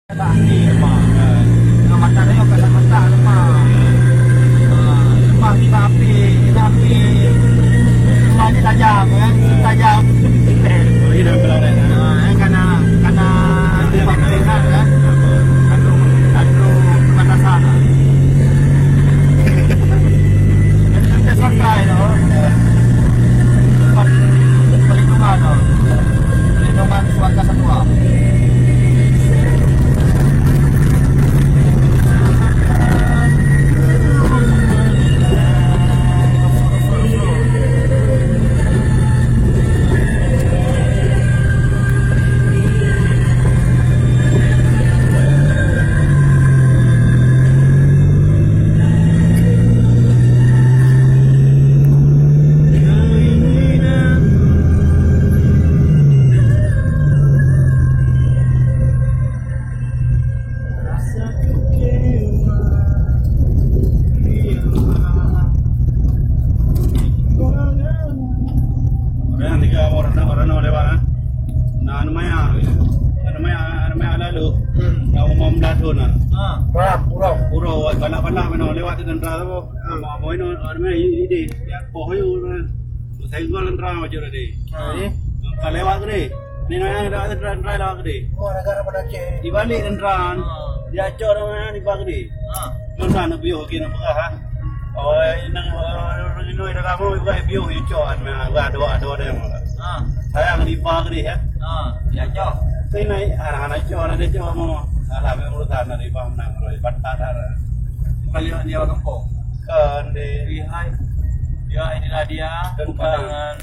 Tak ahli lemah. Dengan mata dia pasal mata lemah. Lemah kita api, lemah ni tajam kan, tajam. Ini dah berlalu. Karena dibangkitkan kan, kandung kebatasan. Kita sampai tu, perlindungan tu, perlindungan warga satwa. Pura balak-balak mana lewat dengan dra tu. Mau ini mana ini ya pohon itu saya jual dra macam tadi. Kalau lewat ke ni mana lewat dra lewat ke Oh, negara pada Aceh. di balik dra dia acor mana di bawah ke mana nak biar kena perah. Oh ini dah lama juga biar acor mana ada yang saya di bawah ke ya. Ya acor. Saya naik anak acor ada acor mau. Alah urusan dari pamnang roy patadar. Kalian dia kampung. Kan di Inilah dia dan pemandangan